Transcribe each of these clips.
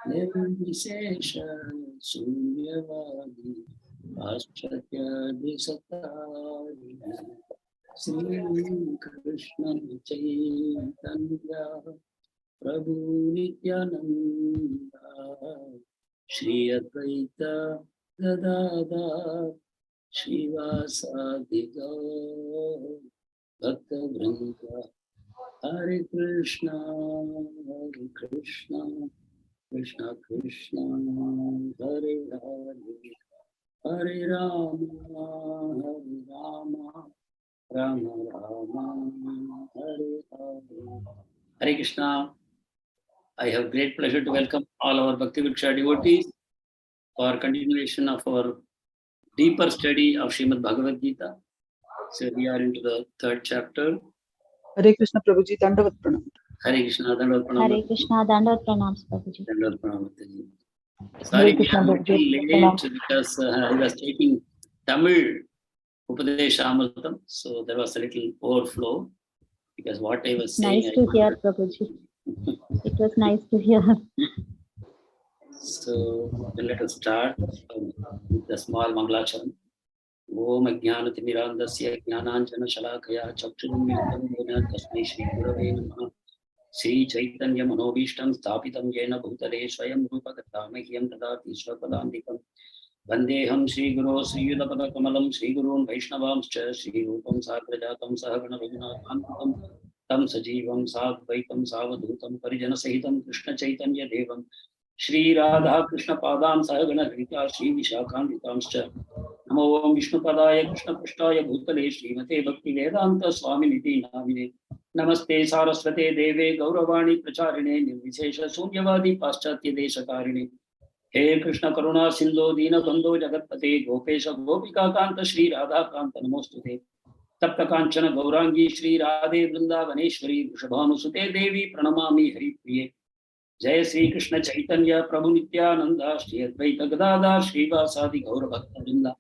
निर्विशेष शून्यवादी पाश्चात्यादिसत्तारिणि श्रीकृष्ण चैतन्य प्रभु नित्यानंद श्री अद्वैत गदाधर श्रीवासादि गौर भक्तवृंद हरे Krishna Krishna Krishna Hare Hare Hare Ram Ram Ram Hare Hare. Hare Krishna. I have great pleasure to welcome all our Bhakti Vriksha devotees for continuation of our deeper study of Srimad Bhagavad Gita. So we are into the third chapter. Hare Krishna Prabhuji, Dandavat Pranam. Hare Krishna, Dandavat Pranam. Hare Krishna, Dandavat Pranam, Prabhuji. Dandavat Pranam. Sorry, we are a little late because I was taking Tamil Upadesha Amritam, so there was a little overflow because what I was saying. Nice to hear, Prabhuji. It was nice to hear. So let us start with the small Mangalacharan. Om Ajnanatirmirandasya Jnananjana Shalakaya Chakshurunmilitam Yena Tasmai Shri Gurave Namaha. Sri Chaitanya Manobishtam Sthapitam Yena Bhutale Swayam Rupa Katamahyam Tadati Swapadandikam Vandeham Sri Guru Sri Yudapada Kamalam Sri Gurun Vaishnavamscha Sri Rupam Sagrajatam Sahagana Raghunatham Tam Sajivam Sadvaitam Savadhutam Parijana Sahitam Krishna Chaitanya Devam Shri Radha Krishna Padam Sahagana Rita Shri Vishakhanditamscha Namo Om Vishnupadaya Krishna Prashtaya Bhutale Srimate Bhakti Vedanta Swaminiti Namine Namaste Saraswate Deve Gauravani Pracharine Nirvishesha Sunyavadi Paschatya Deshakarine He Krishna Karuna Sindhu Dina Bandho Jagatpate Gopesha Gopika Kanta Shri Radha Kanta Namostute Tapta Kanchana Gaurangi Shri Radhe Vrindavaneshwari Vrishabhanusute Devi Pranamami Hari Priye Jai Sri Krishna Chaitanya Prabhu Nityananda Shri Advaita Gadadhar Shri Vasadi Gaura Bhakta Vrinda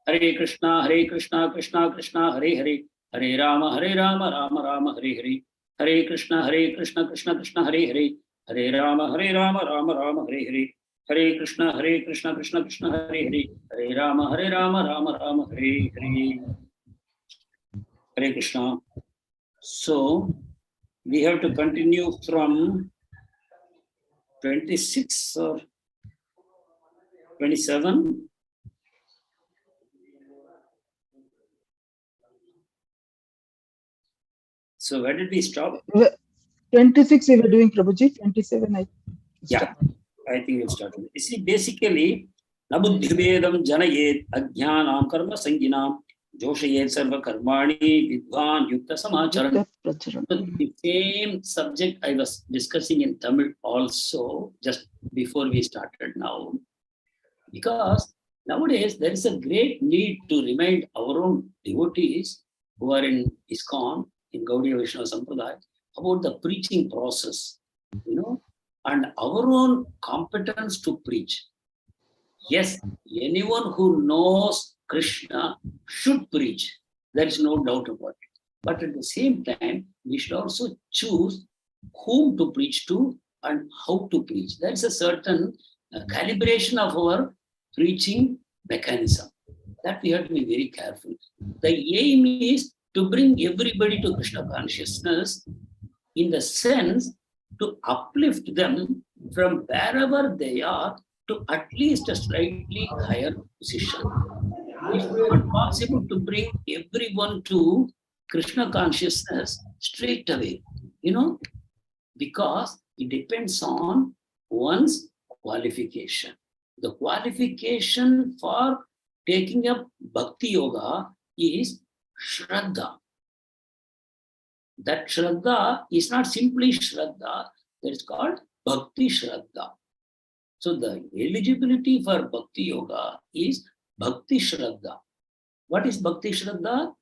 Hare Krishna Krishna Krishna Hare Hare Hare Rama Rama Rama Hare Hare Hare Krishna Krishna Krishna Hare Hare Hare Rama Rama Hare Hare Hare Krishna Krishna Krishna Hare Hare Hare Rama Rama Hare Hare. Hare Krishna. So we have to continue from 26 or 27. So where did we stop? 26 we were doing, Prabhuji. 27 Yeah, I think we'll start. You see, basically, Nabuddhivedam Janayet Ajnanam Karma Sanginam Joshayet Sarva Karmani Vidvan Yukta Samacharan. The same subject I was discussing in Tamil also just before we started now. Because nowadays there is a great need to remind our own devotees who are in ISKCON, in Gaudiya Vaishnava Sampradaya, about the preaching process, and our own competence to preach. Yes, anyone who knows Krishna should preach. There is no doubt about it. But at the same time, we should also choose whom to preach to and how to preach. There is a certain calibration of our preaching mechanism. That we have to be very careful. The aim is to bring everybody to Krishna consciousness in the sense to uplift them from wherever they are to at least a slightly higher position. It's not possible to bring everyone to Krishna consciousness straight away, because it depends on one's qualification. The qualification for taking up Bhakti Yoga is Shraddha. That Shraddha is not simply Shraddha, that is called Bhakti Shraddha. So the eligibility for Bhakti Yoga is Bhakti Shraddha. What is Bhakti Shraddha?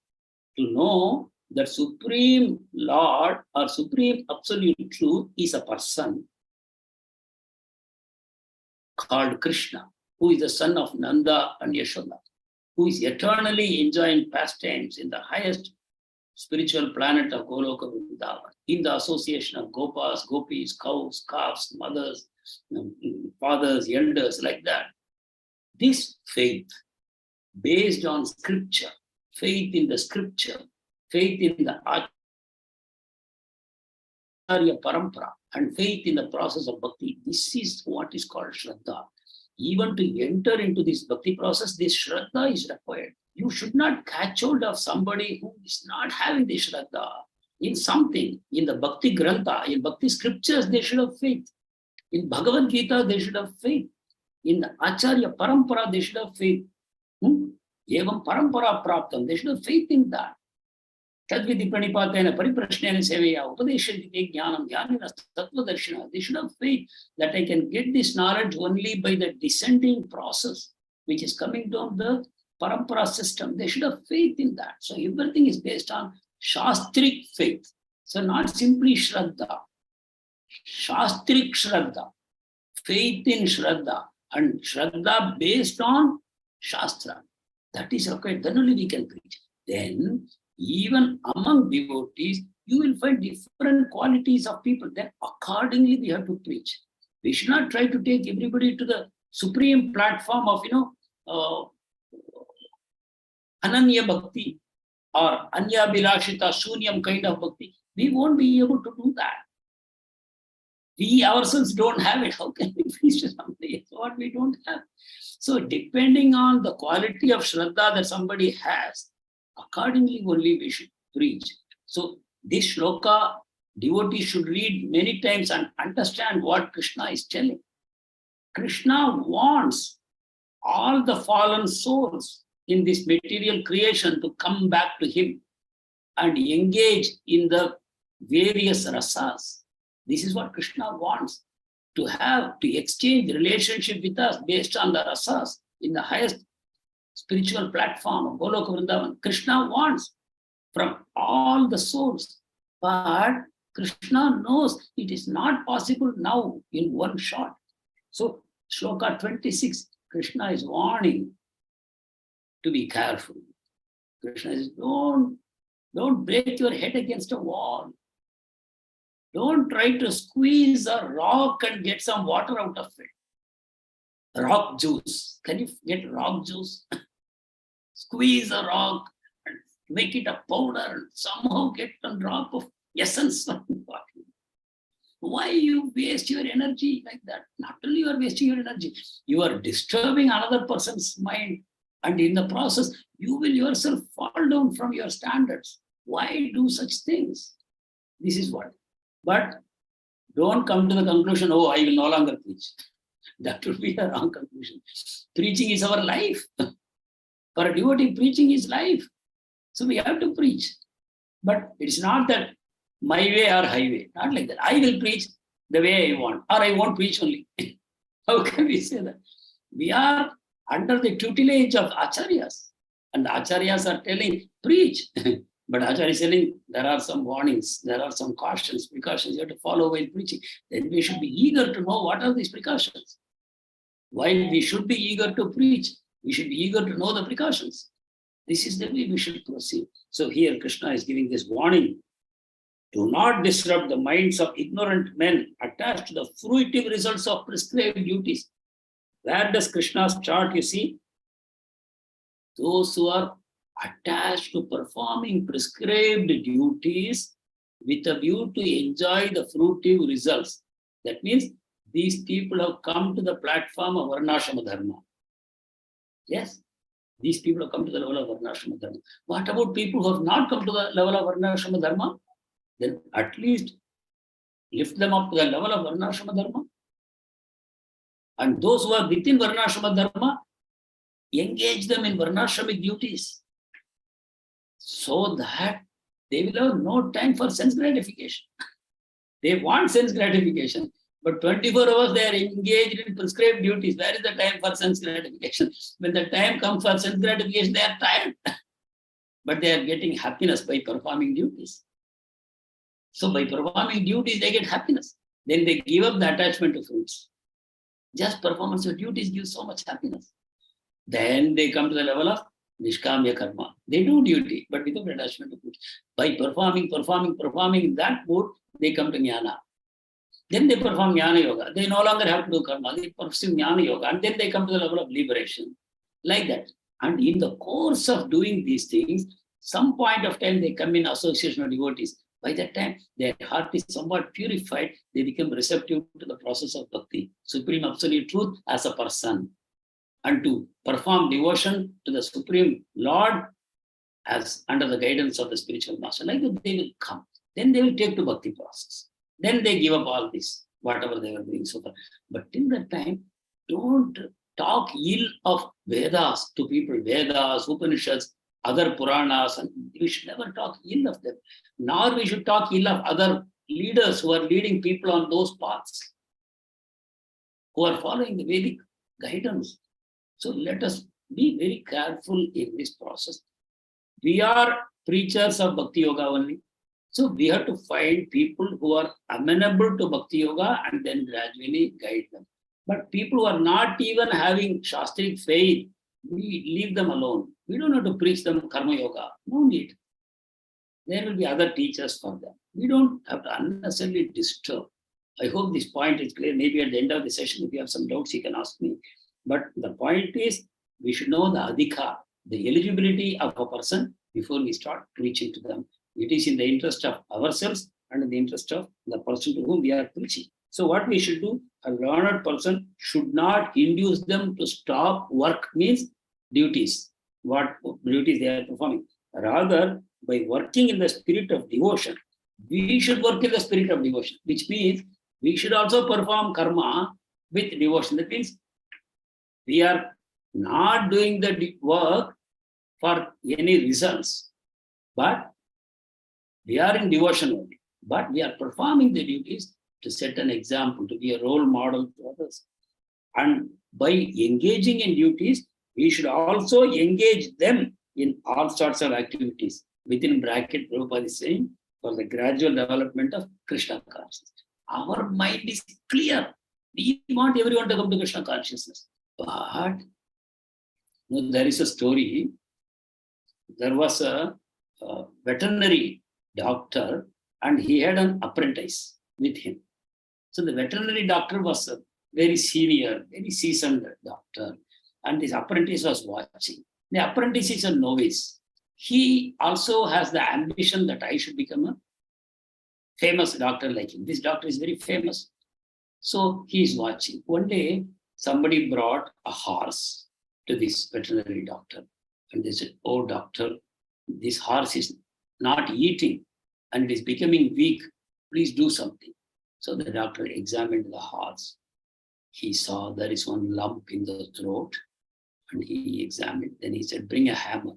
To know that Supreme Lord or Supreme Absolute Truth is a person called Krishna, who is the son of Nanda and Yashoda, who is eternally enjoying pastimes in the highest spiritual planet of Goloka Vrindavan, in the association of Gopas, Gopis, cows, calves, mothers, fathers, elders, like that. This faith, based on scripture, faith in the scripture, faith in the Acharya Parampara, and faith in the process of bhakti, this is what is called Shraddha. Even to enter into this bhakti process, this Shraddha is required. You should not catch hold of somebody who is not having this Shraddha in something. In the Bhakti Grantha, in Bhakti scriptures, they should have faith. In Bhagavad Gita, they should have faith. In the Acharya Parampara, they should have faith. Evam Parampara Praptam, they should have faith in that. Tadvidi Pranipatena Pariprashnena Seveya Upadeshanti Jnanam Jnanina Tattva Darshana. They should have faith that I can get this knowledge only by the descending process, which is coming down the Parampara system. They should have faith in that. So everything is based on Shastric faith. So not simply Shraddha. Shastric Shraddha. Faith in Shraddha. And Shraddha based on Shastra. That is required. Then only we can preach. Then, even among devotees, you will find different qualities of people. Then accordingly we have to preach. We should not try to take everybody to the supreme platform of, Ananya Bhakti or Anya Bilashita Shunyam kind of Bhakti. We won't be able to do that. We ourselves don't have it. How can we preach to somebody? It's what we don't have. So depending on the quality of Shraddha that somebody has, accordingly only we should preach. So this shloka, devotees should read many times and understand what Krishna is telling. Krishna wants all the fallen souls in this material creation to come back to him and engage in the various rasas. This is what Krishna wants, to exchange relationship with us based on the rasas in the highest spiritual platform of Goloka Vrindavan. Krishna wants from all the souls, but Krishna knows it is not possible now in one shot. So Shloka 26, Krishna is warning to be careful. Krishna says, don't break your head against a wall. Don't try to squeeze a rock and get some water out of it. Rock juice. Can you get rock juice? Squeeze a rock and make it a powder and somehow get a drop of essence from the water. Why you waste your energy like that? Not only you are wasting your energy, you are disturbing another person's mind, and in the process, you will yourself fall down from your standards. Why do such things? This is what. But don't come to the conclusion, oh, I will no longer preach. That would be a wrong conclusion. Preaching is our life. For a devotee, preaching is life. So we have to preach. But it's not that my way or highway. Not like that. I will preach the way I want, or I won't preach only. How can we say that? We are under the tutelage of acharyas. And the acharyas are telling, preach. But Acharya is telling, there are some warnings, there are some cautions, precautions you have to follow while preaching. Then we should be eager to know what are these precautions. While we should be eager to preach, we should be eager to know the precautions. This is the way we should proceed. So here Krishna is giving this warning. Do not disrupt the minds of ignorant men attached to the fruitive results of prescribed duties. Where does Krishna start, you see? Those who are attached to performing prescribed duties with a view to enjoy the fruitive results. That means these people have come to the platform of Varnashrama Dharma. Yes, these people have come to the level of Varnashrama Dharma. What about people who have not come to the level of Varnashrama Dharma? Then at least lift them up to the level of Varnashrama Dharma. And those who are within Varnashrama Dharma, engage them in Varnashramic duties, so that they will have no time for sense gratification. They want sense gratification, but 24 hours they are engaged in prescribed duties. Where is the time for sense gratification? When the time comes for sense gratification, they are tired. But they are getting happiness by performing duties. So by performing duties, they get happiness. Then they give up the attachment to fruits. Just performance of duties gives so much happiness. Then they come to the level of Nishkamya Karma. They do duty, but without attachment to fruits. By performing in that mood, they come to Jnana. Then they perform Jnana Yoga. They no longer have to do karma. They pursue Jnana Yoga. And then they come to the level of liberation. Like that. And in the course of doing these things, some point of time they come in association of devotees. By that time, their heart is somewhat purified. They become receptive to the process of bhakti, Supreme Absolute Truth as a person. And to perform devotion to the Supreme Lord as under the guidance of the spiritual master. Like that, they will come. Then they will take to bhakti process. Then they give up all this, whatever they were doing so far. But till that time, don't talk ill of Vedas to people, Vedas, Upanishads, other Puranas, and we should never talk ill of them. Nor we should talk ill of other leaders who are leading people on those paths, who are following the Vedic guidance. So let us be very careful in this process. We are preachers of Bhakti Yoga only. So we have to find people who are amenable to Bhakti Yoga and then gradually guide them. But people who are not even having Shastric faith, we leave them alone. We don't have to preach them Karma Yoga. No need. There will be other teachers for them. We don't have to unnecessarily disturb. I hope this point is clear. Maybe at the end of the session, if you have some doubts, you can ask me. But the point is, we should know the adhika, the eligibility of a person before we start preaching to them. It is in the interest of ourselves and in the interest of the person to whom we are preaching. So what we should do, a learned person should not induce them to stop work, means duties, what duties they are performing. Rather, by working in the spirit of devotion, we should work in the spirit of devotion, which means we should also perform karma with devotion. That means we are not doing the work for any results, but we are in devotion only. But we are performing the duties to set an example, to be a role model to others. And by engaging in duties, we should also engage them in all sorts of activities. Within bracket, Prabhupada is saying, for the gradual development of Krishna consciousness. Our mind is clear. We want everyone to come to Krishna consciousness. But there is a story. There was a veterinary doctor and he had an apprentice with him. So the veterinary doctor was a very senior, very seasoned doctor, and this apprentice was watching. The apprentice is a novice. He also has the ambition that I should become a famous doctor like him. This doctor is very famous. So he is watching. One day, somebody brought a horse to this veterinary doctor. And they said, "Oh, doctor, this horse is not eating and it is becoming weak. Please do something." So the doctor examined the horse. He saw there is one lump in the throat and he examined. Then he said, "Bring a hammer."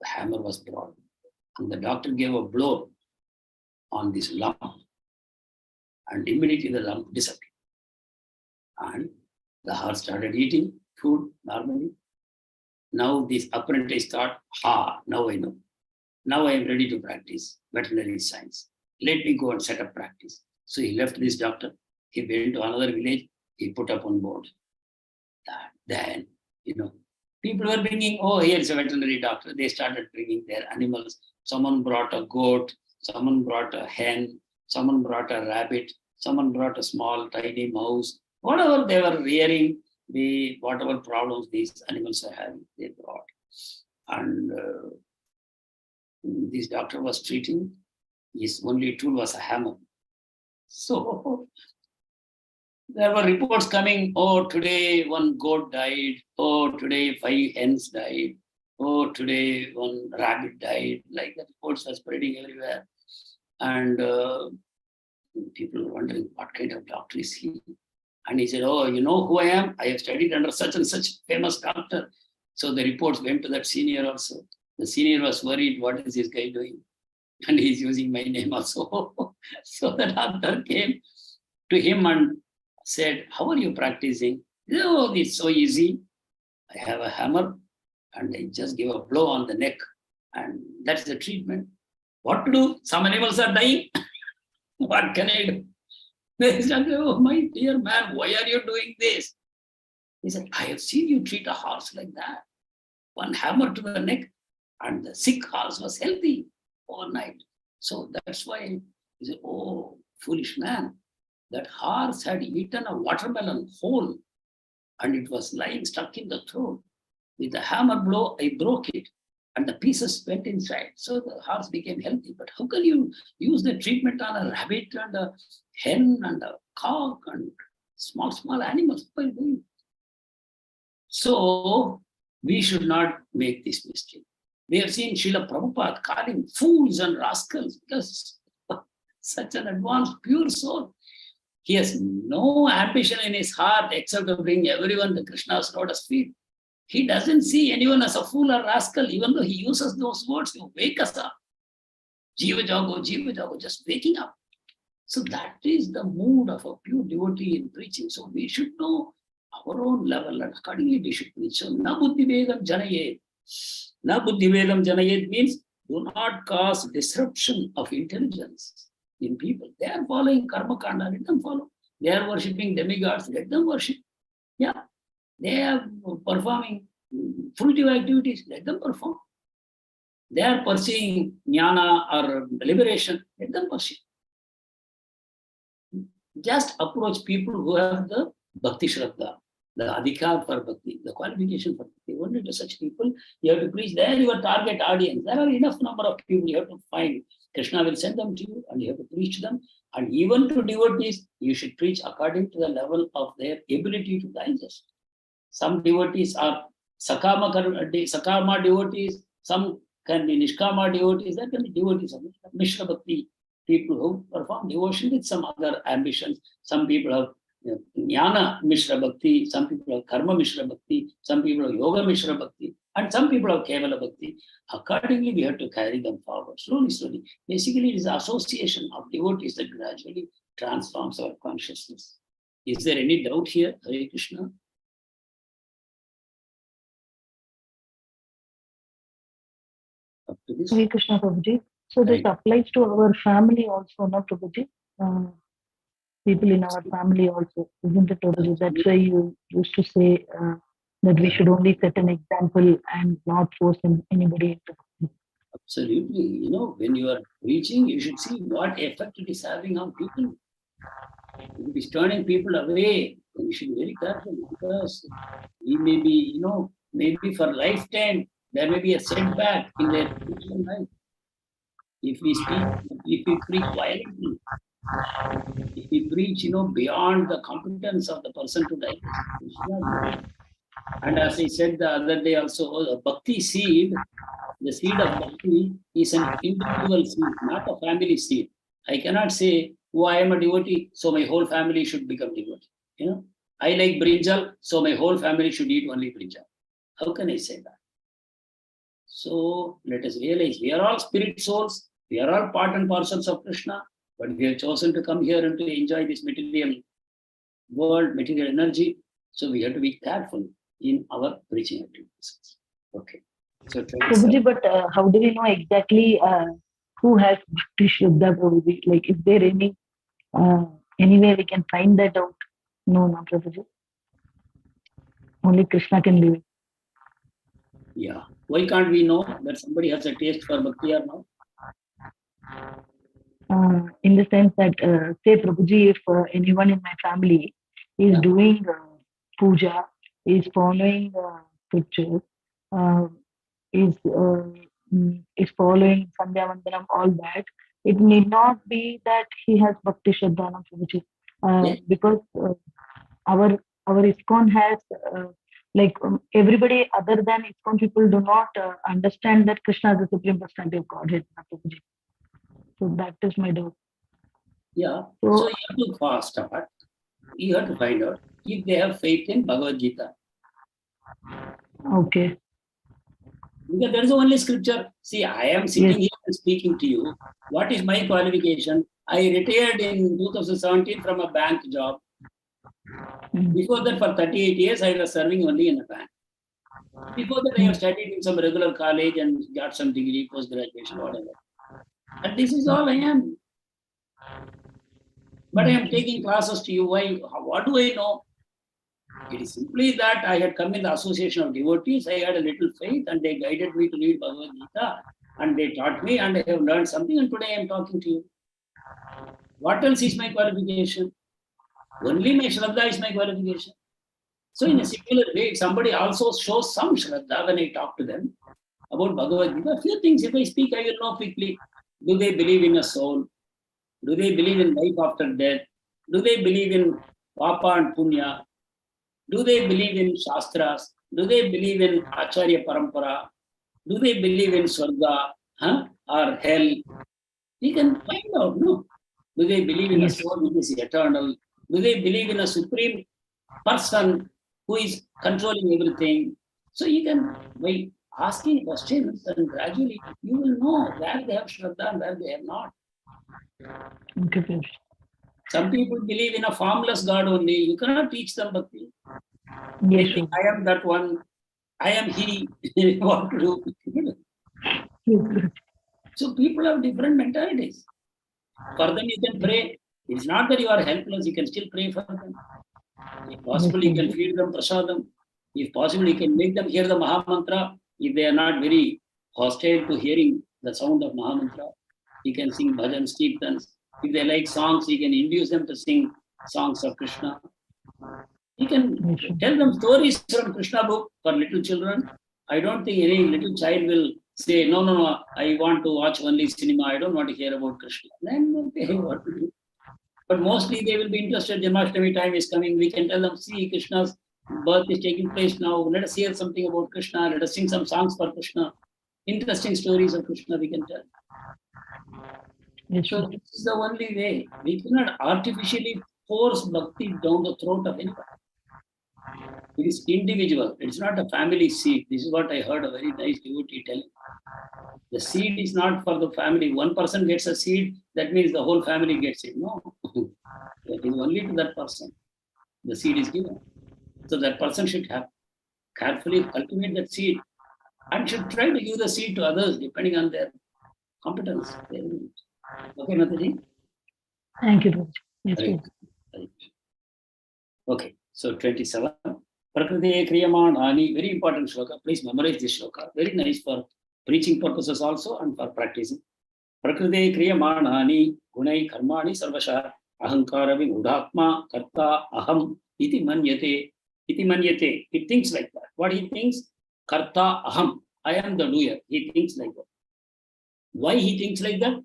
The hammer was brought. And the doctor gave a blow on this lump. And immediately the lump disappeared. And the horse started eating food normally. Now this apprentice thought, now I know. Now I am ready to practice veterinary science. Let me go and set up practice. So he left this doctor. He went to another village. He put up on board. Then, people were bringing, here is a veterinary doctor. They started bringing their animals. Someone brought a goat. Someone brought a hen. Someone brought a rabbit. Someone brought a small, tiny mouse. Whatever they were rearing, whatever problems these animals are having, they brought. And this doctor was treating. His only tool was a hammer. So there were reports coming, today one goat died. Today 5 hens died. Today one rabbit died. Like that, reports were spreading everywhere. And people were wondering, what kind of doctor is he? And he said, you know who I am? I have studied under such and such famous doctor. So the reports went to that senior also. The senior was worried, what is this guy doing? And he's using my name also. So the doctor came to him and said, how are you practicing? It's so easy. I have a hammer and I just give a blow on the neck. And that's the treatment. What to do? Some animals are dying. What can I do? He said, "Oh, my dear man, why are you doing this?" He said, "I have seen you treat a horse like that. One hammer to the neck and the sick horse was healthy overnight. So that's why," he said, foolish man, that horse had eaten a watermelon whole and it was lying stuck in the throat. With a hammer blow, I broke it and the pieces went inside. So the horse became healthy. But how can you use the treatment on a rabbit and a hen and a cock and small animals? What are you doing? So we should not make this mistake. We have seen Srila Prabhupada calling fools and rascals because such an advanced, pure soul. He has no ambition in his heart except to bring everyone to Krishna's lotus feet. He doesn't see anyone as a fool or rascal, even though he uses those words to wake us up. Jiva jago, just waking up. So that is the mood of a pure devotee in preaching. So we should know our own level and accordingly we should preach. So na buddhi vedam janayet. Na buddhi vedam janayet means do not cause disruption of intelligence in people. They are following karma kanda, let them follow. They are worshipping demigods, let them worship. Yeah. They are performing fruitive activities, let them perform. They are pursuing jnana or liberation, let them pursue. Just approach people who have the bhakti shraddha, the adhikar for bhakti, the qualification for bhakti. Only to such people you have to preach. They are your target audience. There are enough number of people you have to find. Krishna will send them to you and you have to preach to them. And even to devotees, you should preach according to the level of their ability to digest. Some devotees are sakama devotees, some can be nishkama devotees, there can be devotees of Mishra Bhakti, people who perform devotion with some other ambitions. Some people have jnana Mishra Bhakti, some people have karma Mishra Bhakti, some people have yoga Mishra Bhakti, and some people have kevala Bhakti. Accordingly, we have to carry them forward, slowly. Basically, it is the association of devotees that gradually transforms our consciousness. Is there any doubt here? Hare Krishna. Up to this? Hare Krishna, Prabhuji. So this Right. applies to our family also, no, Prabhuji? People in our family also, isn't it, Prabhuji? That's why you used to say that we should only set an example and not force anybody into bhakti. Absolutely. You know, when you are preaching, you should see what effect it is having on people. If it is turning people away, then you should be very careful because we may be, you know, maybe for lifetime, there may be a setback in their spiritual life. If we preach violently, if we preach, you know, beyond the competence of the person to digest. And as I said the other day also, a bhakti seed, the seed of bhakti is an individual seed, not a family seed. I cannot say, oh, I am a devotee, so my whole family should become devotee. You know, I like brinjal, so my whole family should eat only brinjal. How can I say that? So let us realize we are all spirit souls, we are all part and parcels of Krishna, but we have chosen to come here and to enjoy this material world, material energy. So we have to be careful in our preaching activities. Okay. So Prabhuji, but how do we know exactly who has bhakti shraddha, Prabhuji? Like, is there any way we can find that out? No, Prabhuji. Only Krishna can do it. yeah. Why can't we know that somebody has a taste for bhakti or not? In the sense that, say, Prabhuji, if anyone in my family is doing puja, is following scriptures, is following Sandhya Vandanam, all that, it need not be that he has Bhakti Shraddha, no, Prabhuji. Because our ISKCON has, everybody other than ISKCON people do not understand that Krishna is the Supreme Personality of Godhead, no, Prabhuji. So that is my doubt. Yeah. So you have to fast apart. You have to find out if they have faith in Bhagavad Gita. Okay. Because there is only scripture. See, I am sitting here and speaking to you. What is my qualification? I retired in 2017 from a bank job. Before that, for 38 years, I was serving only in a bank. Before that, I have studied in some regular college and got some degree, post-graduation, whatever. And this is all I am. But I am taking classes to you. Why? What do I know? It is simply that I had come in the association of devotees. I had a little faith and they guided me to read Bhagavad Gita and they taught me and I have learned something and today I am talking to you. What else is my qualification? Only my Shraddha is my qualification. So in a similar way, if somebody also shows some Shraddha when I talk to them about Bhagavad Gita, a few things, if I speak, I will know quickly. Do they believe in a soul? Do they believe in life after death? Do they believe in Papa and Punya? Do they believe in Shastras? Do they believe in Acharya Parampara? Do they believe in Swarga or hell? We can find out, no? Do they believe in a soul which is eternal? Do they believe in a supreme person who is controlling everything? So you can, by asking questions, and gradually you will know where they have Shraddha and where they have not. Okay, Prabhuji. Some people believe in a formless God only. You cannot teach them bhakti. Yes, They think, sure. I am that one. I am he. What to do? Yes, So people have different mentalities. For them, you can pray. It's not that you are helpless. You can still pray for them. If possible, you can feed them prasadam. If possible, you can make them hear the Maha Mantra. If they are not very hostile to hearing the sound of Maha Mantra, you can sing bhajans, kirtans. If they like songs, you can induce them to sing songs of Krishna. You can tell them stories from Krishna book for little children. I don't think any little child will say, no, I want to watch only cinema. I don't want to hear about Krishna. Then they have what to do. But mostly they will be interested. Janmashtami time is coming. We can tell them, see, Krishna's birth is taking place now. Let us hear something about Krishna. Let us sing some songs for Krishna. Interesting stories of Krishna we can tell. yes, So this is the only way. We cannot artificially force bhakti down the throat of anyone. It is individual. It's not a family seed. This is what I heard a very nice devotee telling. The seed is not for the family. One person gets a seed, that means the whole family gets it. No. It is only to that person. The seed is given. So that person should have carefully cultivate that seed and should try to give the seed to others depending on their competence. Okay, Mataji? Thank you, Prabhuji. Yes, Right. Prabhuji. Right. Okay, so 27. Prakriti Kriyamanani, very important shloka. Please memorize this shloka. Very nice for preaching purposes also and for practicing. Prakriti Kriyamanani, Gunai Karmani Sarvasha, Ahankara Udhatma, Karta Aham, Iti Manyate. Iti Manyate. He thinks like that. What he thinks? Karta Aham. I am the doer. He thinks like that. Why he thinks like that?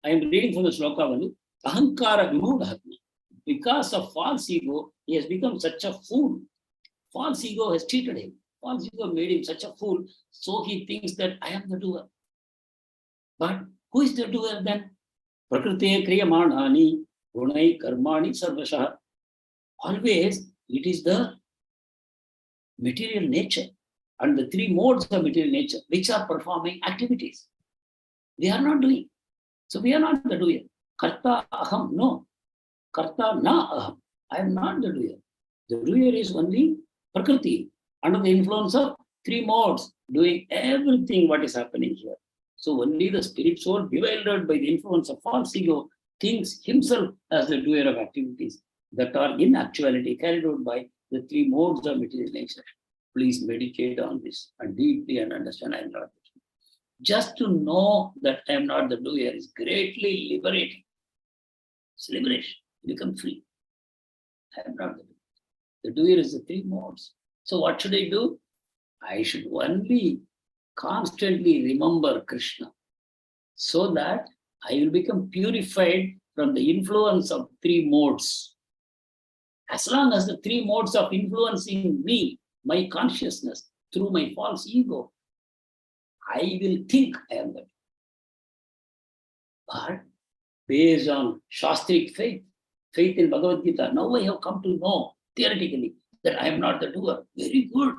I am reading from the shloka only. Ahankara Vimudhatma. Because of false ego, he has become such a fool. False ego has cheated him. False ego made him such a fool. So he thinks that I am the doer. But who is the doer then? Prakriti Kriyamanani, Gunai Karmani Sarvasha. Always it is the material nature and the three modes of material nature which are performing activities. We are not doing. So we are not the doer. Karta aham, no. Karta na aham. I am not the doer. The doer is only Prakriti, under the influence of three modes, doing everything what is happening here. So only the spirit soul, bewildered by the influence of false ego, thinks himself as the doer of activities that are in actuality carried out by the three modes of material nature. Please meditate on this and deeply and understand I am not the doer. Just to know that I am not the doer is greatly liberating. It's liberation. You become free. I am not the doer. The doer is the three modes. So what should I do? I should only constantly remember Krishna so that I will become purified from the influence of three modes. As long as the three modes of influencing me, my consciousness, through my false ego, I will think I am that. But based on Shastric faith, faith in Bhagavad Gita, now I have come to know theoretically that I am not the doer. Very good.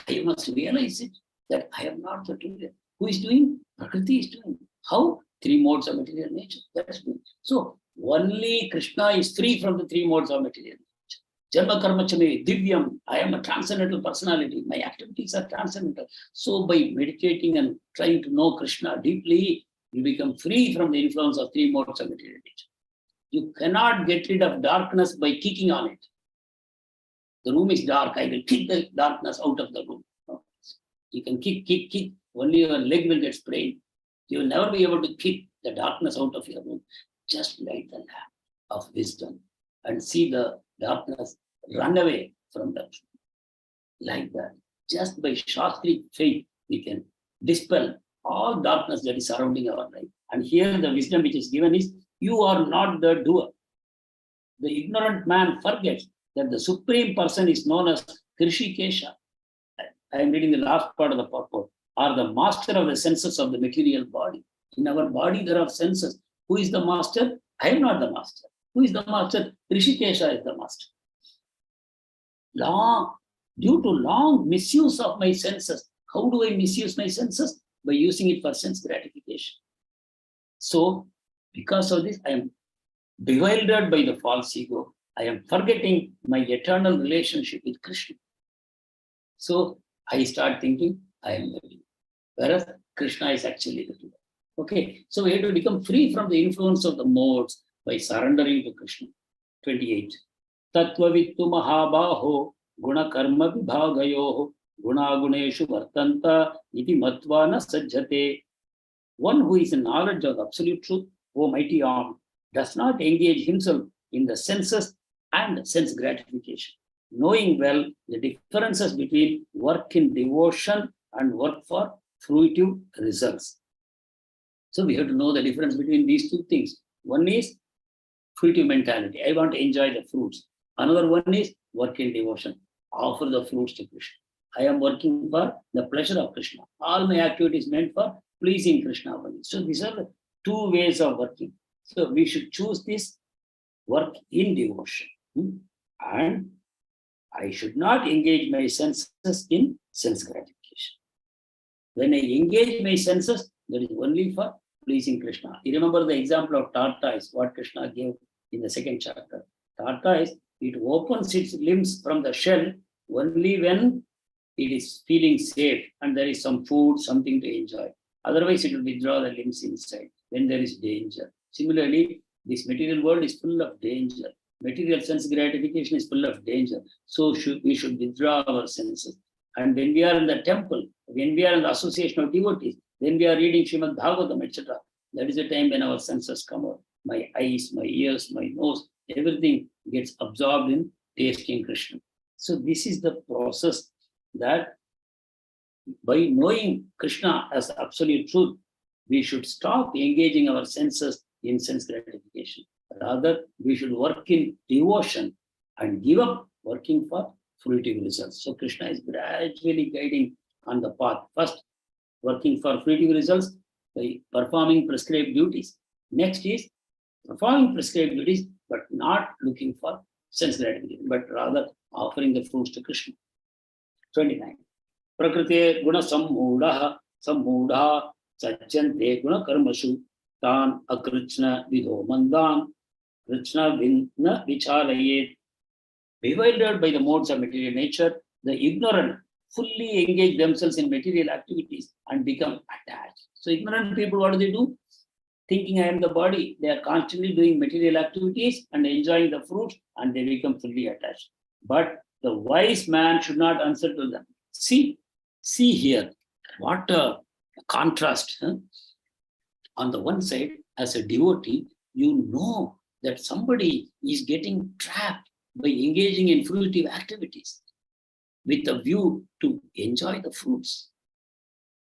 I must realize it, that I am not the doer. Who is doing? Prakriti is doing. How? Three modes of material nature. That's doing. So only Krishna is free from the three modes of material nature. Janma karma chame divyam. I am a transcendental personality. My activities are transcendental. So by meditating and trying to know Krishna deeply, you become free from the influence of three modes of material nature. You cannot get rid of darkness by kicking on it. The room is dark. I will kick the darkness out of the room. No. You can kick. Only your leg will get sprained. You will never be able to kick the darkness out of your room. Just light the lamp. of wisdom and see the darkness run away from that. Like that, just by Shastric faith, we can dispel all darkness that is surrounding our life. And here the wisdom which is given is, you are not the doer. The ignorant man forgets that the supreme person is known as Hrishikesha. I am reading the last part of the purport. Are the master of the senses of the material body. In our body, there are senses. Who is the master? I am not the master. Who is the master? Hrishikesha is the master. Due to long misuse of my senses. How do I misuse my senses? By using it for sense gratification. So, because of this, I am bewildered by the false ego. I am forgetting my eternal relationship with Krishna. So, I start thinking, I am the doer. Whereas Krishna is actually the doer. Okay, so we have to become free from the influence of the modes by surrendering to Krishna. 28. Tattvavittu mahabaho guna karma vibhagayoho gunaguneshu vartanta iti matva na sajjate. One who is in knowledge of absolute truth, O mighty arm, does not engage himself in the senses and sense gratification, knowing well the differences between work in devotion and work for fruitive results. So we have to know the difference between these two things. One is fruitive mentality. I want to enjoy the fruits. Another one is work in devotion. Offer the fruits to Krishna. I am working for the pleasure of Krishna. All my activities meant for pleasing Krishna only. So these are the two ways of working. So we should choose this work in devotion. And I should not engage my senses in sense gratification. When I engage my senses, that is only for pleasing Krishna. You remember the example of tortoise, what Krishna gave in the second chapter. Tortoise, it opens its limbs from the shell only when it is feeling safe and there is some food, something to enjoy. Otherwise, it will withdraw the limbs inside when there is danger. Similarly, this material world is full of danger. Material sense gratification is full of danger. So we should withdraw our senses. And when we are in the temple, when we are in the association of devotees, when we are reading Srimad Bhagavatam, etc., that is the time when our senses come out. My eyes, my ears, my nose, everything gets absorbed in tasting Krishna. So this is the process that by knowing Krishna as absolute truth, we should stop engaging our senses in sense gratification. Rather, we should work in devotion and give up working for fruitive results. So Krishna is gradually guiding on the path. First, working for fruitive results by performing prescribed duties. Next is performing prescribed duties, but not looking for sense gratification, but rather offering the fruits to Krishna. 29. Prakrite guna sammudha sajjante guna karmashu tan akrishna vidho mandan krishna vinna vichalayet. Bewildered by the modes of material nature, the ignorant fully engage themselves in material activities and become attached. So ignorant people, what do? Thinking I am the body, they are constantly doing material activities and enjoying the fruits, and they become fully attached. But the wise man should not unsettle them. See here, what a contrast. On the one side, as a devotee, you know that somebody is getting trapped by engaging in fruitive activities with a view to enjoy the fruits.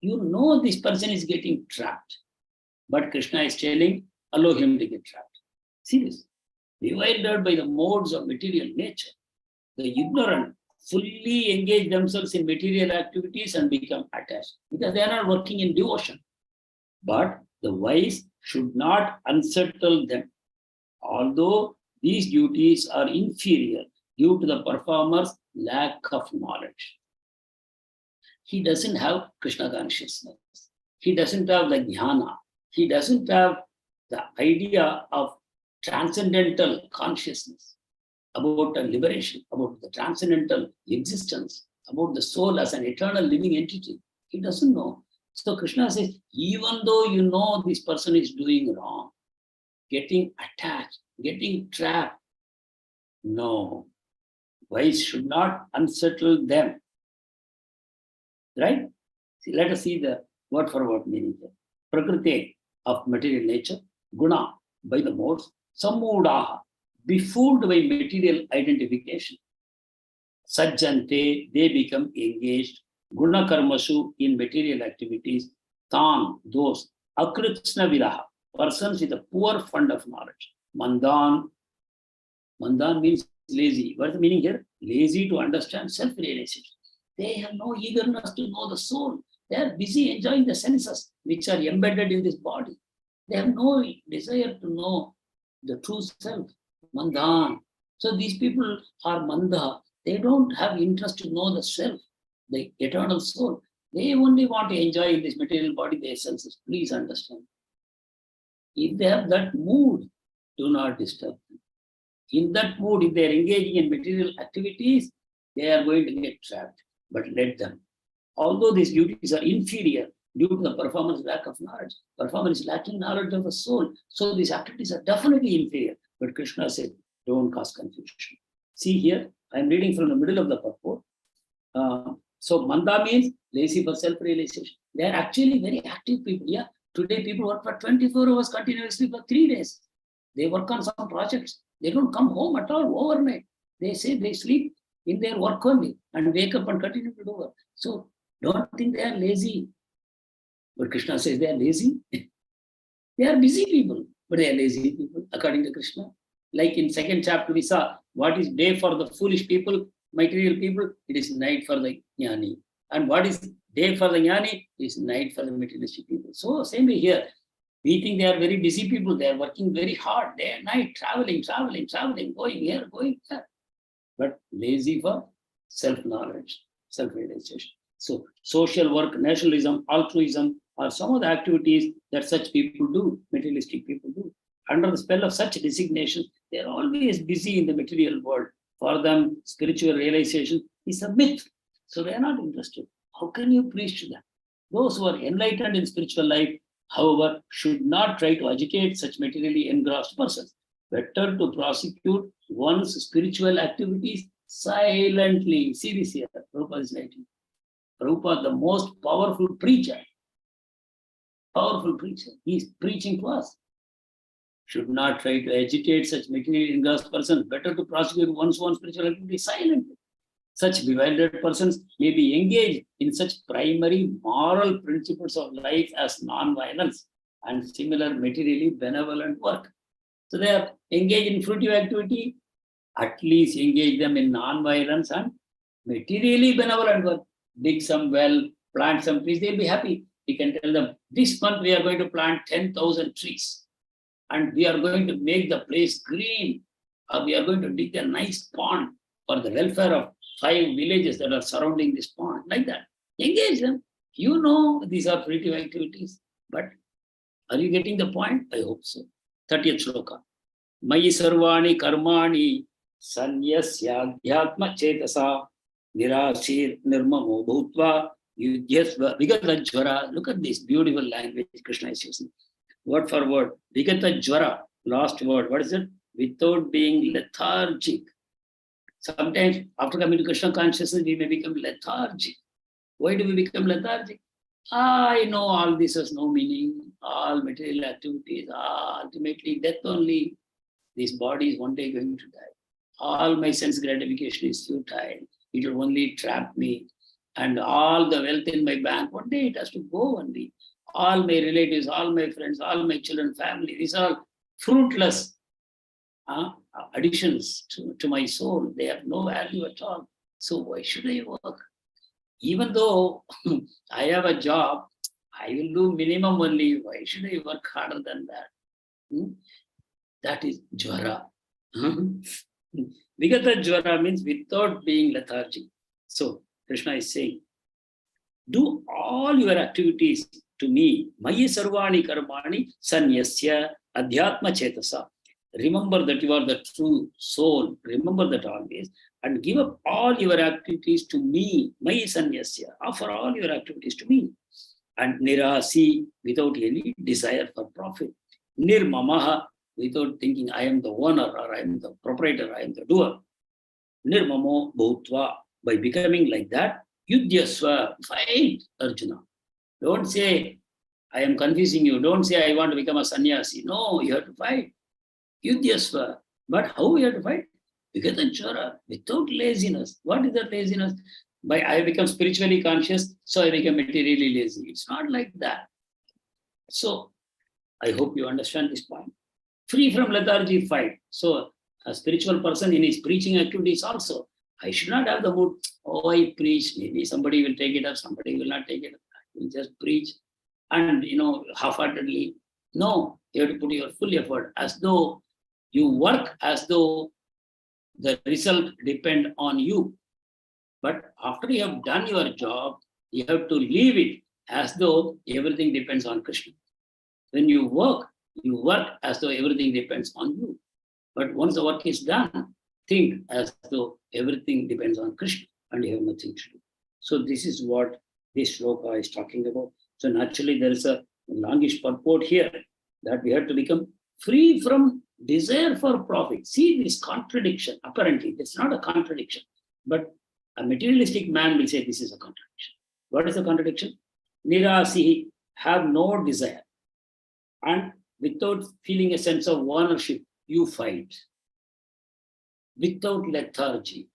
You know this person is getting trapped, but Krishna is telling, allow him to get trapped. See this, bewildered by the modes of material nature, the ignorant fully engage themselves in material activities and become attached because they are not working in devotion. But the wise should not unsettle them, although these duties are inferior due to the performer's lack of knowledge. He doesn't have Krishna consciousness. He doesn't have the jnana. He doesn't have the idea of transcendental consciousness, about the liberation, about the transcendental existence, about the soul as an eternal living entity. He doesn't know. So Krishna says, even though you know this person is doing wrong, getting attached, getting trapped, no, wise should not unsettle them. Right? See, let us see the word for word meaning here. Prakriti of material nature, guna by the modes, Sammudaha, befooled by material identification. Sajjante, they become engaged. Gunakarmasu, in material activities. Tan, those. Akritsna vidaha, persons with a poor fund of knowledge. Mandan, Mandan means lazy. What is the meaning here? Lazy to understand self-realization. They have no eagerness to know the soul. They are busy enjoying the senses which are embedded in this body. They have no desire to know the true self. Mandan. So these people are manda. They don't have interest to know the self, the eternal soul. They only want to enjoy in this material body their senses. Please understand. If they have that mood, do not disturb them. In that mood, if they are engaging in material activities, they are going to get trapped. But let them. Although these duties are inferior due to the performance lack of knowledge, performance is lacking knowledge of the soul. So these activities are definitely inferior. But Krishna said, don't cause confusion. See here, I am reading from the middle of the purport. So Manda means lazy for self-realization. They are actually very active people. Yeah, today people work for 24 hours continuously for 3 days. They work on some projects. They don't come home at all overnight. They say they sleep in their work only and wake up and continue to do work. So don't think they are lazy. But Krishna says they are lazy. They are busy people, but they are lazy people, according to Krishna. Like in second chapter, we saw what is day for the foolish people, material people, it is night for the jnani. And what is day for the jnani, it is night for the materialistic people. So same way here. We think they are very busy people. They are working very hard day and night, traveling, going here, going there. But lazy for self-knowledge, self-realization. So social work, nationalism, altruism are some of the activities that such people do, materialistic people do. Under the spell of such designations, they are always busy in the material world. For them, spiritual realization is a myth. So they are not interested. How can you preach to them? Those who are enlightened in spiritual life, however, should not try to agitate such materially engrossed persons. Better to prosecute one's spiritual activities silently. See this here, Prabhupada is writing. Prabhupada, the most powerful preacher, he is preaching to us. Should not try to agitate such materially engrossed persons. Better to prosecute one's own spiritual activity silently. Such bewildered persons may be engaged in such primary moral principles of life as non-violence and similar materially benevolent work. So they are engaged in fruitive activity, at least engage them in non-violence and materially benevolent work. Dig some well, plant some trees, they'll be happy. You can tell them, this month we are going to plant 10,000 trees and we are going to make the place green, or we are going to dig a nice pond for the welfare of 5 villages that are surrounding this pond, like that. Engage them. You know these are fruitive activities, but are you getting the point? I hope so. 30th shloka. Mayi sarvani karmani sanyasya chetasa nirashir nirmamo bhutva yudhyasva vigatajvara. Look at this beautiful language Krishna is using. Word for word. Vigatajvara, last word. What is it? Without being lethargic. Sometimes after coming to Krishna consciousness, we may become lethargic. Why do we become lethargic? I know all this has no meaning. All material activities are ultimately death only. This body is one day going to die. All my sense gratification is futile. It will only trap me. And all the wealth in my bank, one day it has to go only. All my relatives, all my friends, all my children, family, these are fruitless additions to my soul. They have no value at all. So why should I work? Even though I have a job, I will do minimum only. Why should I work harder than that? That is jvara. Vigata jvara means without being lethargic. So Krishna is saying, do all your activities to me. Mayi sarvani karmani sanyasya adhyatma chetasa. Remember that you are the true soul. Remember that always. And give up all your activities to me. Mayi sanyasya. Offer all your activities to me. And nirasi, without any desire for profit. Nirmamaha, without thinking I am the owner or I am the proprietor, I am the doer. Nirmamo bhutva. By becoming like that, yudhyasva, fight, Arjuna. Don't say, I am confusing you. Don't say, I want to become a sannyasi. No, you have to fight. Yudyasva. But how we have to fight? Vikatachara, without laziness. What is that laziness? By I become spiritually conscious, so I become materially lazy. It's not like that. So I hope you understand this point. Free from lethargy, fight. So a spiritual person in his preaching activities also, I should not have the mood, oh, I preach, maybe somebody will take it up, somebody will not take it up. I will just preach and, half-heartedly. No, you have to put your full effort as though you work as though the result depend on you. But after you have done your job, you have to leave it as though everything depends on Krishna. When you work as though everything depends on you. But once the work is done, think as though everything depends on Krishna and you have nothing to do. So this is what this shloka is talking about. So naturally there is a longish purport here that we have to become free from desire for profit. See this contradiction, apparently it's not a contradiction, but a materialistic man will say this is a contradiction. What is the contradiction? Nirasihi, have no desire. And without feeling a sense of ownership, you fight. Without lethargy.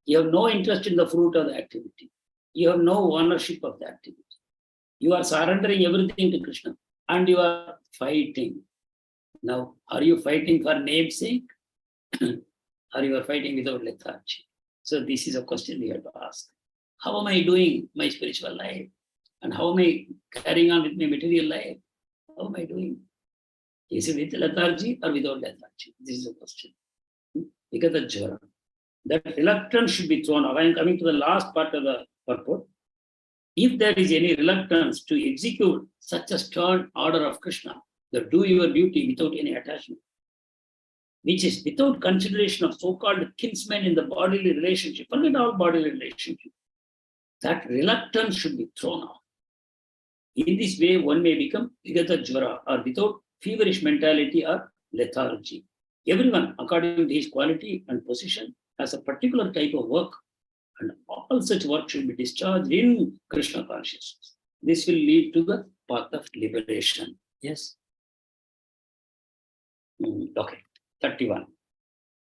You have no interest in the fruit of the activity. You have no ownership of the activity. You are surrendering everything to Krishna and you are fighting. Now, are you fighting for namesake? Or you are fighting without lethargy? So this is a question we have to ask. How am I doing my spiritual life? And how am I carrying on with my material life? How am I doing? Is it with lethargy or without lethargy? This is a question. Vikatachara. That reluctance should be thrown away. I am coming to the last part of the purport. If there is any reluctance to execute such a stern order of Krishna, that do your duty without any attachment, which is without consideration of so-called kinsmen in the bodily relationship, forget all bodily relationship, that reluctance should be thrown off. In this way, one may become Vikatachara, or without feverish mentality or lethargy. Everyone, according to his quality and position, has a particular type of work, and all such work should be discharged in Krishna consciousness. This will lead to the path of liberation. Yes? Okay. 31.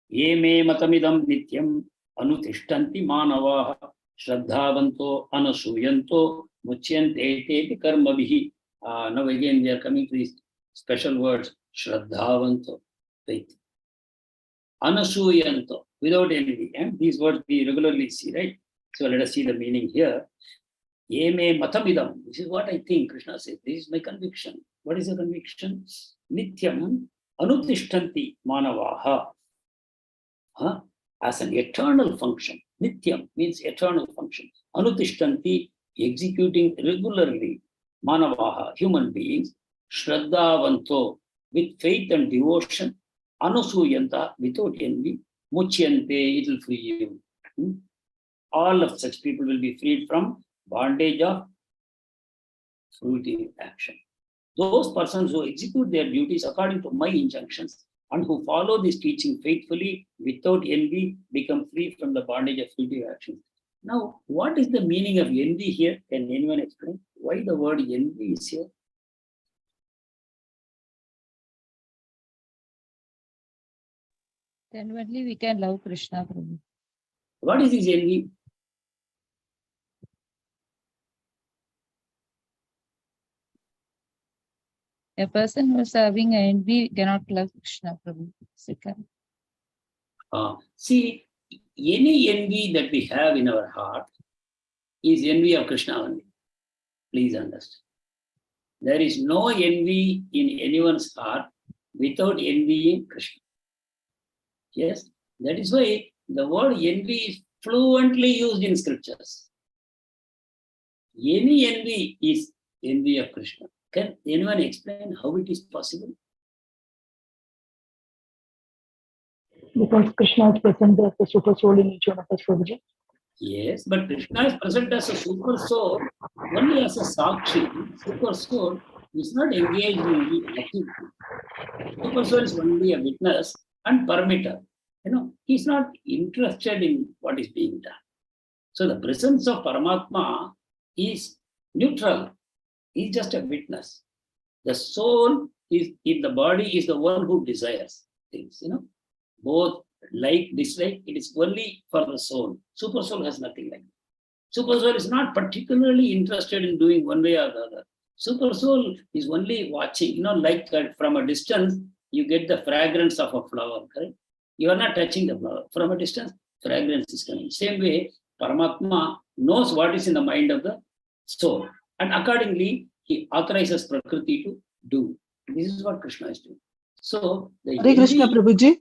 Ye me matamidam nityam anutishtanti manavaha shraddhavanto anasuyanto muchyante te karmavihi. Now again we are coming to these special words, shraddhavanto, faith. Anasuyanto, without envy. And these words we regularly see, right? So let us see the meaning here. Ye me matamidam. This is what I think, Krishna says. This is my conviction. What is the conviction? Nityam anutishtanti manavaha. As an eternal function. Nityam means eternal function. Anutishtanti, executing regularly. Manavaha, human beings. Shraddhavanto, with faith and devotion. Anusuyanta, without envy. Muchyante, it will free you. All of such people will be freed from bondage of fruitive action. Those persons who execute their duties according to my injunctions and who follow this teaching faithfully without envy become free from the bondage of fruitive action. Now, what is the meaning of envy here? Can anyone explain why the word envy is here? Then only we can love Krishna. Prabhu. What is this envy? A person who is having envy cannot love Krishna. Prabhu. See, any envy that we have in our heart is envy of Krishna only. Please understand. There is no envy in anyone's heart without envying Krishna. Yes, that is why the word envy is fluently used in scriptures. Any envy is envy of Krishna. Can anyone explain how it is possible? Because Krishna is present as the super soul in each one of us, Prabhuji. Yes, but Krishna is present as a super soul, only as a sakshi. Super soul is not engaged in the activity. Super soul is only a witness and permitter. He's not interested in what is being done. So the presence of Paramatma is neutral. He's just a witness. The soul is in the body is the one who desires things, both like, dislike, it is only for the soul. Super soul has nothing like that. Super soul is not particularly interested in doing one way or the other. Super soul is only watching, like from a distance, you get the fragrance of a flower, correct? You are not touching the flower. From a distance, fragrance is coming. Same way, Paramatma knows what is in the mind of the soul. And accordingly, he authorizes Prakriti to do. This is what Krishna is doing. So, the Hare Krishna, Prabhuji.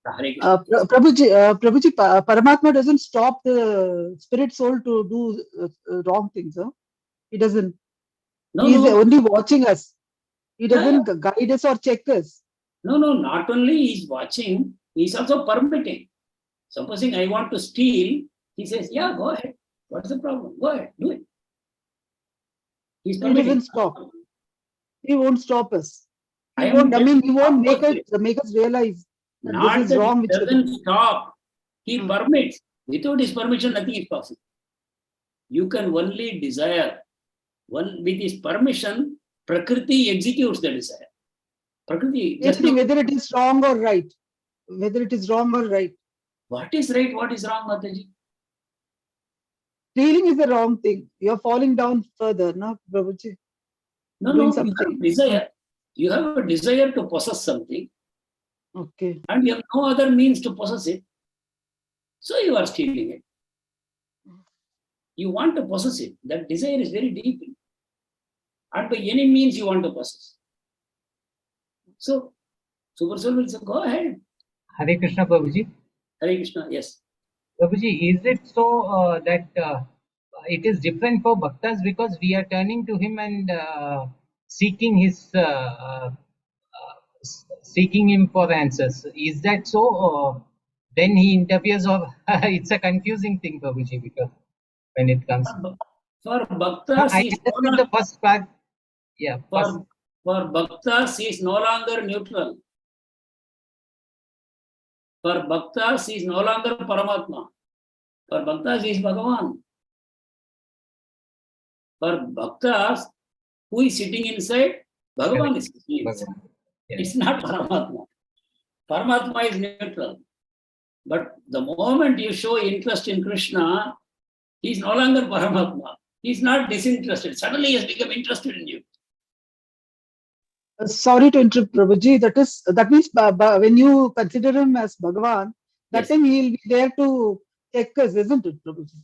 Hare Krishna. Prabhuji, Paramatma doesn't stop the spirit soul to do wrong things. Huh? He doesn't. He's only watching us. He doesn't guide us or check us. No, not only he's watching, he's also permitting. Supposing I want to steal, he says, yeah, go ahead. What's the problem? Go ahead, do it. He's He doesn't stop. He won't stop us. He won't make us realize that not this is wrong. He doesn't stop. He permits. Without his permission, nothing is possible. You can only desire. With his permission, Prakriti executes the desire. Prakriti. Whether it is wrong or right. Whether it is wrong or right. What is right? What is wrong, Mataji? Stealing is the wrong thing. You're falling down further, no, Prabhuji? No, you have desire. You have a desire to possess something. Okay. And you have no other means to possess it. So you are stealing it. You want to possess it. That desire is very deep. And by any means you want to possess. So, Super Soul will say, go ahead. Hare Krishna, Prabhuji. Hare Krishna, yes. Prabhuji, is it so that it is different for bhaktas because we are turning to him and seeking him for answers? Is that so? Then he interferes, or it's a confusing thing, Prabhuji, because when it comes for bhaktas, I understand the first part. Yeah. For bhaktas, he is no longer neutral. For bhaktas, he is no longer Paramatma. For bhaktas, he is Bhagavan. For bhaktas, who is sitting inside? Bhagavan is sitting inside. Yeah. It's not Paramatma. Paramatma is neutral. But the moment you show interest in Krishna, he is no longer Paramatma. He is not disinterested. Suddenly he has become interested in you. Sorry to interrupt, Prabhuji. That means when you consider him as Bhagavan, that time he will be there to check us, isn't it, Prabhuji?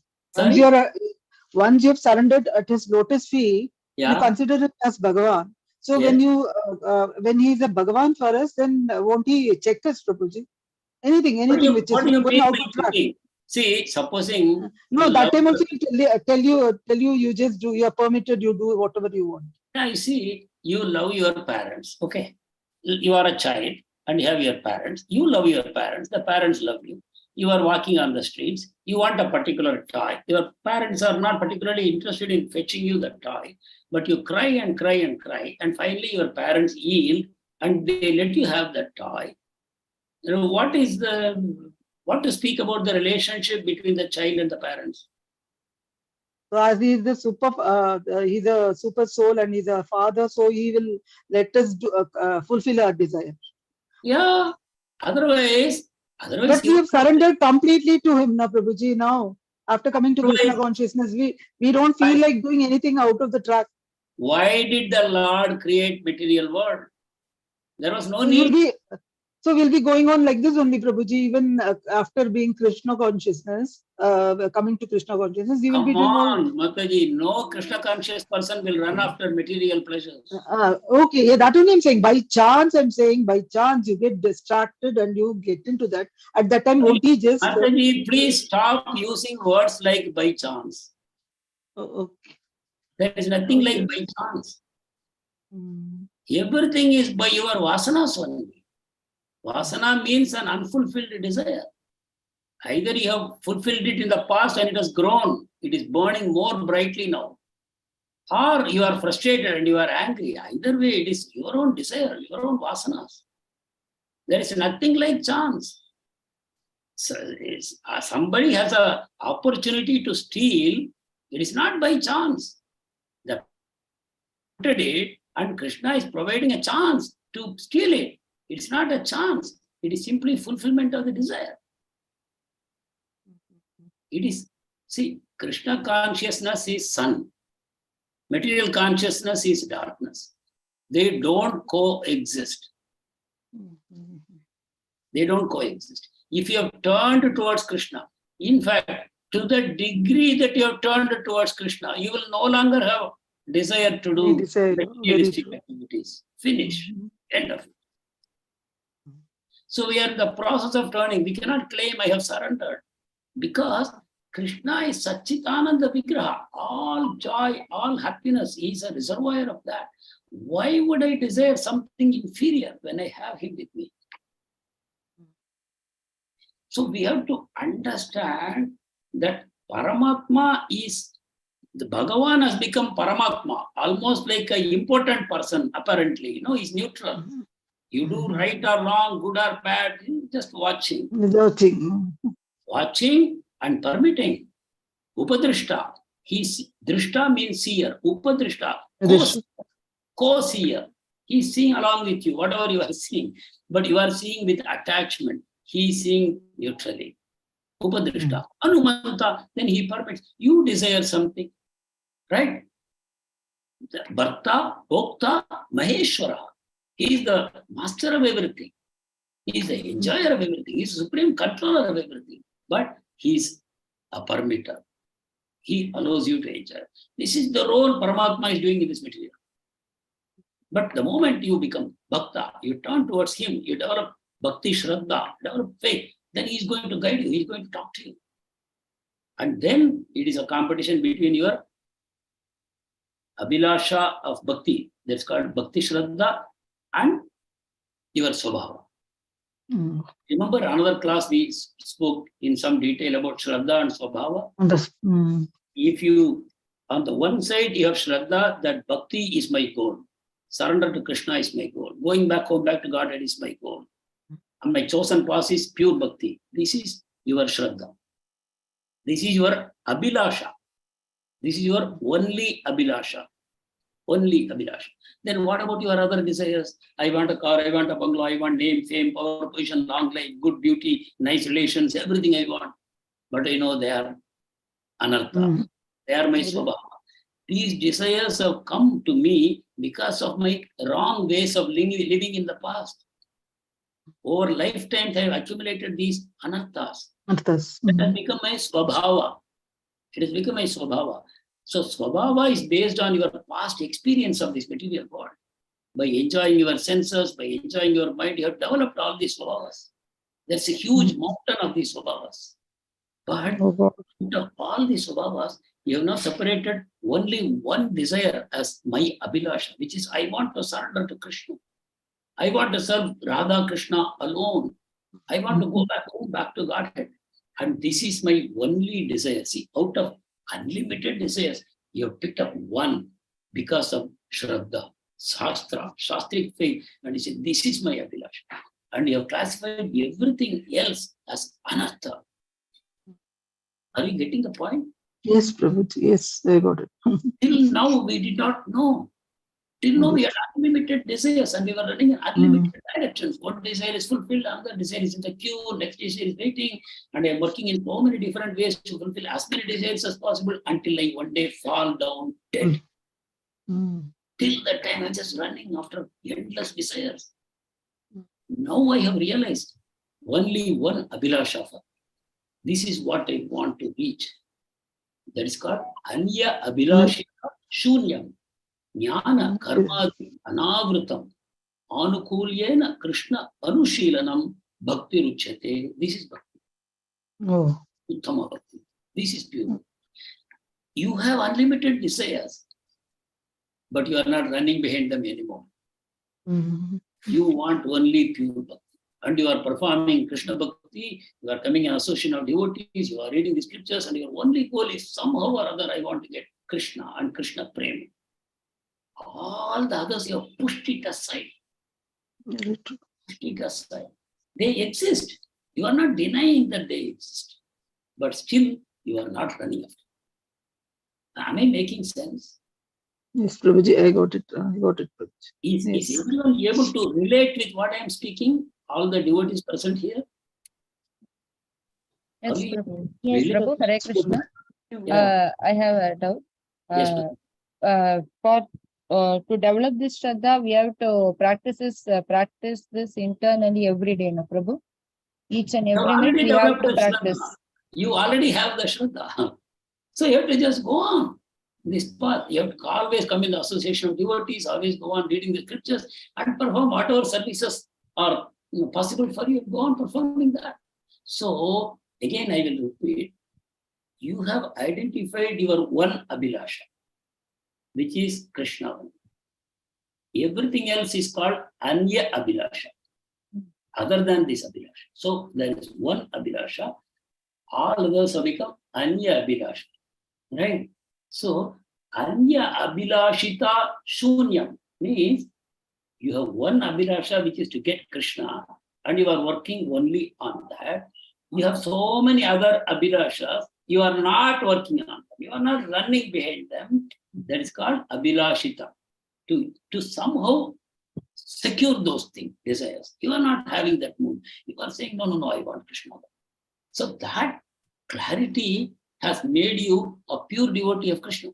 Once you have surrendered at his lotus feet, you consider him as Bhagavan. So when he is a Bhagavan for us, then won't he check us, Prabhuji? Anything which is going out of track. See, supposing that time also tell you you just do, you are permitted, you do whatever you want. Yeah, you see, you love your parents, okay? You are a child and you have your parents. You love your parents, the parents love you. You are walking on the streets, you want a particular toy. Your parents are not particularly interested in fetching you the toy, but you cry and cry and cry, and finally your parents yield and they let you have that toy. What to speak about the relationship between the child and the parents? So as he is he's a super soul and he's a father, so he will let us fulfill our desire. Yeah. Otherwise. But we have surrendered completely to him, Prabhuji. Now, after coming to Krishna consciousness, we don't feel like doing anything out of the track. Why did the Lord create material world? There was no need. So we'll be going on like this only, Prabhuji, even after being Krishna consciousness, coming to Krishna consciousness, we will be doing all... Mataji, no Krishna conscious person will run after material pleasures. Okay, yeah, that only I'm saying. By chance, you get distracted and you get into that. At that time, won't he just... Mataji, please stop using words like by chance. Okay. There is nothing like by chance. Everything is by your vasanas only. Vasana means an unfulfilled desire. Either you have fulfilled it in the past and it has grown, it is burning more brightly now. Or you are frustrated and you are angry. Either way, it is your own desire, your own vasanas. There is nothing like chance. So somebody has an opportunity to steal, it is not by chance. They wanted it And Krishna is providing a chance to steal it. It's not a chance. It is simply fulfillment of the desire. It is, see, Krishna consciousness is sun. Material consciousness is darkness. They don't coexist. They don't coexist. If you have turned towards Krishna, in fact, to the degree that you have turned towards Krishna, you will no longer have desire to do materialistic activities. Finish. End of it. So we are in the process of turning. We cannot claim I have surrendered, because Krishna is Satchitananda Vigraha. All joy, all happiness, he is a reservoir of that. Why would I desire something inferior when I have him with me? So we have to understand that Paramatma is, the Bhagavan has become Paramatma, almost like an important person, apparently. He's neutral. You do right or wrong, good or bad, just watching. Watching and permitting. Upadrishta. Drishta means seer. Upadrishta. Co-seer. He's seeing along with you, whatever you are seeing. But you are seeing with attachment. He is seeing neutrally. Upadrishta. Anumanta. Then he permits. You desire something. Right? Bharta, Bhokta, Maheshwara. He is the master of everything. He is the enjoyer of everything. He is the supreme controller of everything. But he is a permitter. He allows you to enjoy. This is the role Paramatma is doing in this material. But the moment you become Bhakta, you turn towards him, you develop Bhakti Shraddha, develop faith, then he is going to guide you, he is going to talk to you. And then it is a competition between your Abhilasha of Bhakti, that's called Bhakti Shraddha, and your Swabhava. Remember another class we spoke in some detail about Shraddha and Swabhava? If you, on the one side, you have Shraddha, that Bhakti is my goal. Surrender to Krishna is my goal. Going back home, back to Godhead is my goal. And my chosen path is pure Bhakti. This is your Shraddha. This is your Abhilasha. This is your only Abhilasha. Only Abhilasha. Then what about your other desires? I want a car, I want a bungalow, I want name, fame, power, position, long life, good beauty, nice relations, everything I want. But I know they are anartha. They are my swabhava. These desires have come to me because of my wrong ways of living in the past. Over lifetimes, I have accumulated these anarthas. It has become my swabhava. It has become my swabhava. So swabhava is based on your past experience of this material world. By enjoying your senses, by enjoying your mind, you have developed all these swabhavas. There's a huge mountain of these swabhavas. But out of all these swabhavas, you have now separated only one desire as my abhilasha, which is I want to surrender to Krishna. I want to serve Radha Krishna alone. I want to go back home, back to Godhead. And this is my only desire. See, out of unlimited desires, you have picked up one because of Shraddha, Shastra, Shastric faith. And you say, this is my abhilasha. And you have classified everything else as anartha. Are you getting the point? Yes, Prabhuji. Yes, I got it. Till now, we did not know. Till now, we had unlimited desires and we were running in unlimited directions. One desire is fulfilled, another desire is in the queue, next desire is waiting, and I am working in so many different ways to fulfill as many desires as possible until I one day fall down dead. Till that time, I'm just running after endless desires. Now I have realized only one abhilasha. This is what I want to reach. That is called Anya Abhilashika Shunyam. Jnana Karmadi Anavritam Anukulyena Krishna Anushilanam Bhakti Ruchyate. This is Bhakti. Uttama Bhakti. This is pure. You have unlimited desires, but you are not running behind them anymore. You want only pure Bhakti. And you are performing Krishna Bhakti, you are coming in association of devotees, you are reading the scriptures, and your only goal is somehow or other, I want to get Krishna and Krishna Prema. All the others, you have pushed it aside. Pushed it aside. They exist. You are not denying that they exist. But still, you are not running after. Am I making sense? Yes, Prabhuji, I got it. Prabhuji. Is Yes. everyone able to relate with what I am speaking? All the devotees present here? Yes, Are we Prabhu. Yes, really? Prabhu, Hare Krishna. Yeah. I have a doubt. Yes, To develop this Shraddha, we have to practice this internally every day, no, Prabhu? Each and You have every minute already we have developed to the practice. Shraddha. You already have the Shraddha. So you have to just go on this path. You have to always come in the association of devotees, always go on reading the scriptures and perform whatever services are possible for you. Go on performing that. So again, I will repeat. You have identified your one Abhilasha, which is Krishna. Everything else is called Anya Abhilasha, other than this Abhilasha. So there is one Abhilasha, all others have become Anya Abhilasha. Right? So Anya Abhilashita Shunyam means you have one Abhilasha, which is to get Krishna, and you are working only on that. You have so many other Abhilashas, you are not working on them, you are not running behind them. That is called Abhilashita. To somehow secure those things, desires. You are not having that mood. You are saying, no, I want Krishna. So that clarity has made you a pure devotee of Krishna.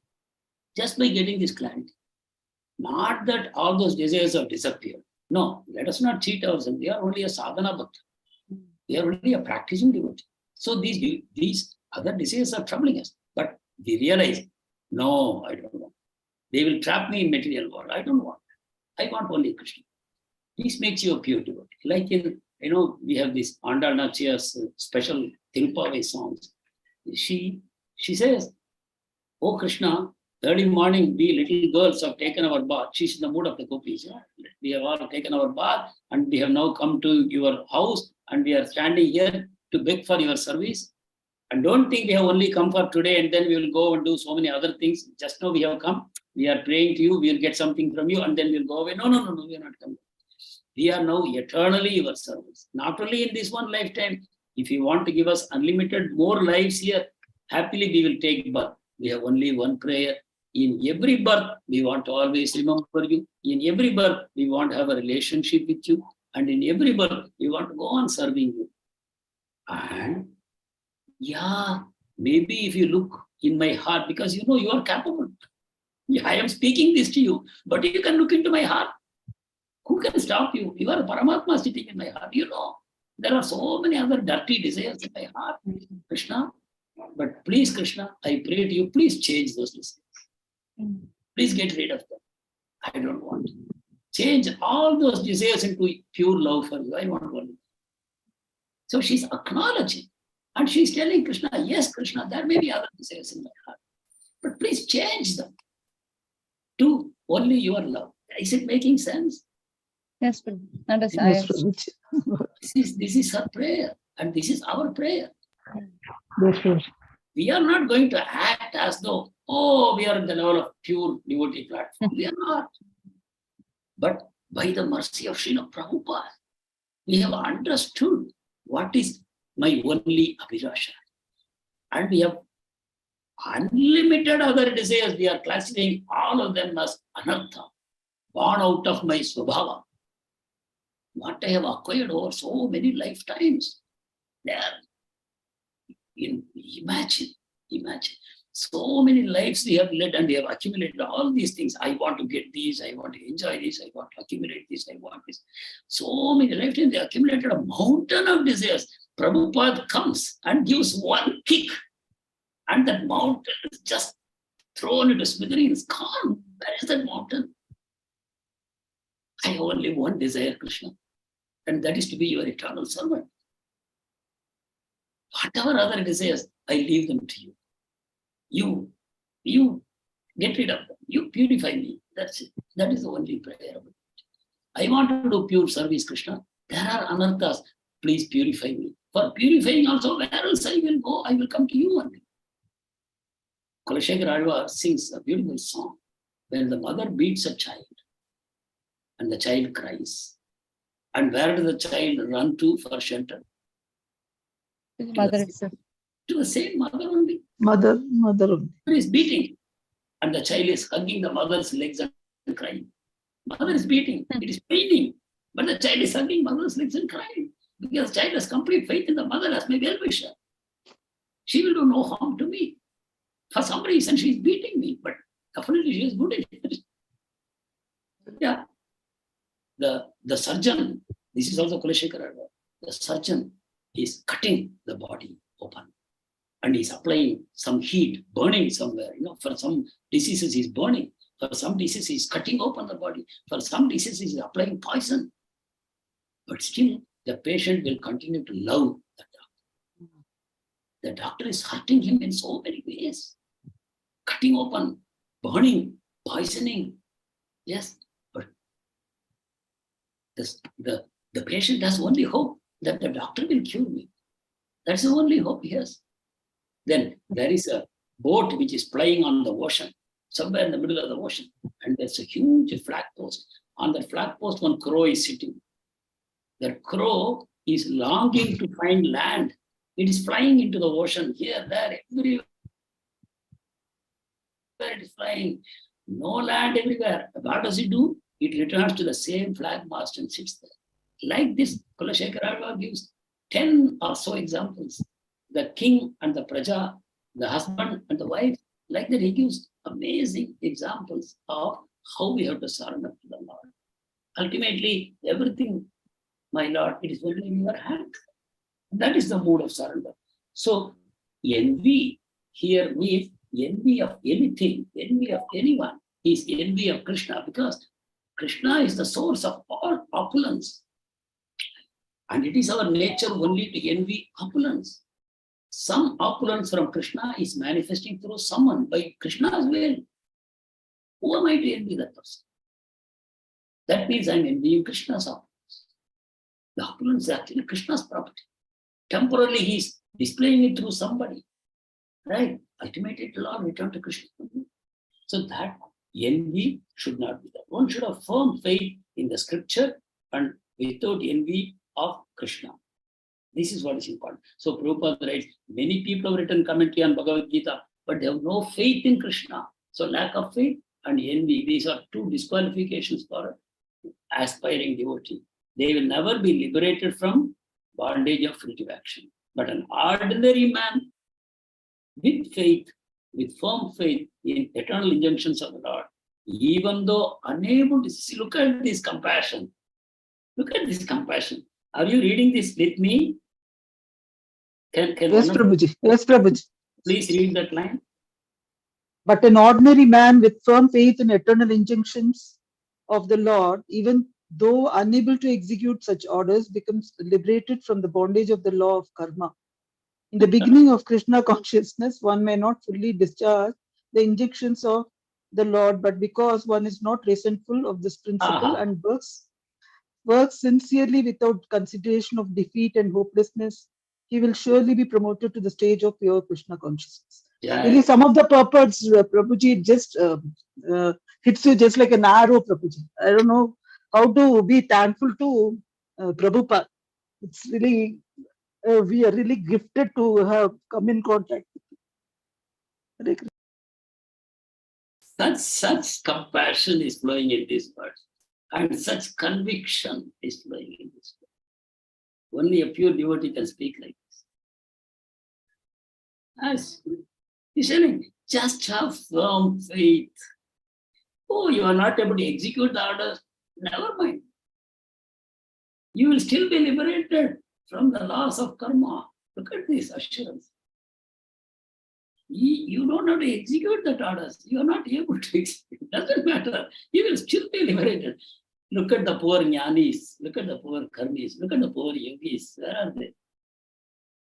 Just by getting this clarity. Not that all those desires have disappeared. No, let us not cheat ourselves. We are only a sadhana bhakta. We are only a practicing devotee. So these other desires are troubling us. But we realize, no, I don't want. They will trap me in material world. I don't want that. I want only Krishna. This makes you a pure devotee. Like in, we have this Andal Nachiya's special Tirupavai songs. She says, oh Krishna, early morning, we little girls have taken our bath. She's in the mood of the gopis. We have all taken our bath and we have now come to your house and we are standing here to beg for your service. And don't think we have only come for today and then we will go and do so many other things. Just now we have come. We are praying to you. We will get something from you and then we'll go away. No, we are not coming. We are now eternally your servants. Not only in this one lifetime. If you want to give us unlimited more lives here, happily we will take birth. We have only one prayer. In every birth, we want to always remember you. In every birth, we want to have a relationship with you. And in every birth, we want to go on serving you. And yeah, maybe if you look in my heart, because you know you are capable. I am speaking this to you, but you can look into my heart. Who can stop you? You are Paramatma sitting in my heart. You know, there are so many other dirty desires in my heart, Krishna. But please, Krishna, I pray to you, please change those desires. Please get rid of them. I don't want. Change all those desires into pure love for you. I want one. So she's acknowledging. And she's telling Krishna, yes, Krishna, there may be other desires in my heart. But please change them to only your love. Is it making sense? Yes, Prabhu. Understand. Yes, Prabhuji. This is her prayer. And this is our prayer. Yes, Prabhuji. We are not going to act as though, we are at the level of pure devotee platform. We are not. But by the mercy of Srila Prabhupada, we have understood what is my only Abhilasha. And we have unlimited other desires. We are classifying all of them as anartha, born out of my swabhava. What I have acquired over so many lifetimes. There. Imagine. So many lives we have led and we have accumulated all these things. I want to get these, I want to enjoy this, I want to accumulate this, I want this. So many lifetimes they accumulated a mountain of desires. Prabhupada comes and gives one kick and that mountain is just thrown into smithereens. Gone. Where is that mountain? I have only one desire, Krishna, and that is to be your eternal servant. Whatever other desires, I leave them to you. You get rid of them. You purify me. That's it. That is the only prayer. I want to do pure service, Krishna. There are anarthas. Please purify me. For purifying also, where else I will go? I will come to you only. Kulashekara Alvar sings a beautiful song when the mother beats a child and the child cries. And where does the child run to for shelter? Mother itself. To the same mother only. Mother only. Mother is beating. and the child is hugging the mother's legs and crying. Mother is beating, it is paining, but the child is hugging mother's legs and crying because the child has complete faith in the mother as my well-wisher. She will do no harm to me. For some reason, she is beating me, but definitely she is good at it. Yeah. The surgeon, this is also Kulashekara, the surgeon is cutting the body open and he's applying some heat, burning somewhere. For some diseases, he's burning. For some diseases, he's cutting open the body. For some diseases, he's applying poison. But still, the patient will continue to love the doctor. The doctor is hurting him in so many ways. Cutting open, burning, poisoning. Yes, but the patient has only hope that the doctor will cure me. That's the only hope he has. Then there is a boat which is plying on the ocean, somewhere in the middle of the ocean, and there's a huge flag post. On that flag post, one crow is sitting. That crow is longing to find land. It is flying into the ocean, here, there, everywhere it is flying. No land everywhere. What does it do? It returns to the same flag mast and sits there. Like this, Kulashekara gives 10 or so examples. The king and the praja, the husband and the wife, like that he gives amazing examples of how we have to surrender to the Lord. Ultimately, everything, my Lord, it is only in your hand. That is the mood of surrender. So, envy here means envy of anything, envy of anyone is envy of Krishna, because Krishna is the source of all opulence. And it is our nature only to envy opulence. Some opulence from Krishna is manifesting through someone by Krishna's will. Who am I to envy that person? That means I'm envying Krishna's opulence. The opulence is actually Krishna's property. Temporarily, he's displaying it through somebody. Right? Ultimately, it will all return to Krishna. So that envy should not be there. One should have firm faith in the scripture and without envy of Krishna. This is what is important. So Prabhupada writes, many people have written commentary on Bhagavad Gita, but they have no faith in Krishna. So lack of faith and envy, these are two disqualifications for aspiring devotee. They will never be liberated from bondage of fruitive action. But an ordinary man with faith, with firm faith in eternal injunctions of the Lord, even though unable to see, look at this compassion. Look at this compassion. Are you reading this with me? Can Yes, Prabhuji. Yes, Prabhuji. please read that line? But an ordinary man with firm faith in eternal injunctions of the Lord, even though unable to execute such orders, becomes liberated from the bondage of the law of karma. In the beginning of Krishna consciousness, one may not fully discharge the injunctions of the Lord, but because one is not resentful of this principle and works sincerely without consideration of defeat and hopelessness, he will surely be promoted to the stage of pure Krishna consciousness. Yeah. Really, some of the purports, Prabhuji, just hits you just like an arrow, Prabhuji. I don't know how to be thankful to Prabhupada. It's really, we are really gifted to have come in contact with him. Such compassion is flowing in this verse, and such conviction is flowing in this verse. Only a pure devotee can speak like this. As he's saying, just have firm faith. Oh, you are not able to execute the orders? Never mind. You will still be liberated from the laws of karma. Look at this assurance. You don't have to execute the orders. You are not able to execute. It doesn't matter. You will still be liberated. Look at the poor jnanis. Look at the poor karmis. Look at the poor yogis. Where are they?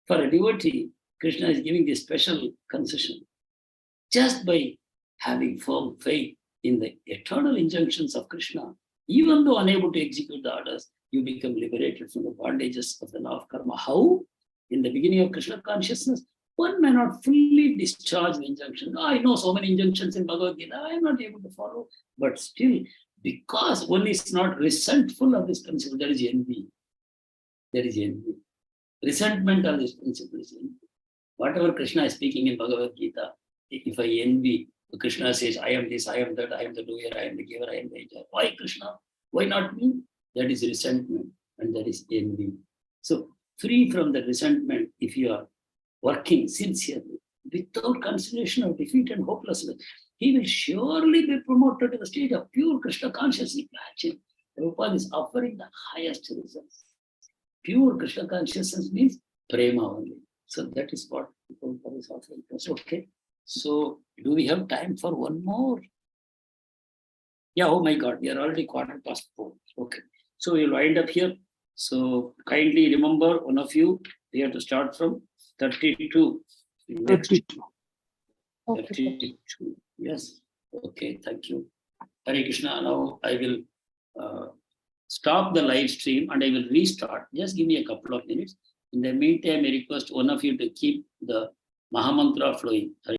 For a devotee, Krishna is giving this special concession. Just by having firm faith in the eternal injunctions of Krishna, even though unable to execute the orders, you become liberated from the bondages of the law of karma. How? In the beginning of Krishna consciousness, one may not fully discharge the injunction. I know so many injunctions in Bhagavad Gita, I am not able to follow. But still, because one is not resentful of this principle, there is envy. There is envy. Resentment of this principle is envy. Whatever Krishna is speaking in Bhagavad Gita, if I envy, Krishna says, I am this, I am that, I am the doer, I am the giver, I am the enjoyer. Why Krishna? Why not me? That is resentment and that is envy. So free from the resentment, if you are working sincerely, without consideration of defeat and hopelessness, he will surely be promoted to the stage of pure Krishna consciousness. Imagine, Prabhupada is offering the highest results. Pure Krishna consciousness means prema only. So that is what Prabhupada is offering us. Okay. So do we have time for one more? Yeah, oh my God, we are already 4:15. Okay. So we'll wind up here. So kindly remember, one of you, we have to start from 32. Next. 32. 32. Yes. Okay, thank you. Hare Krishna. Now I will stop the live stream and I will restart. Just give me a couple of minutes. In the meantime, I request one of you to keep the Mahamantra flowing.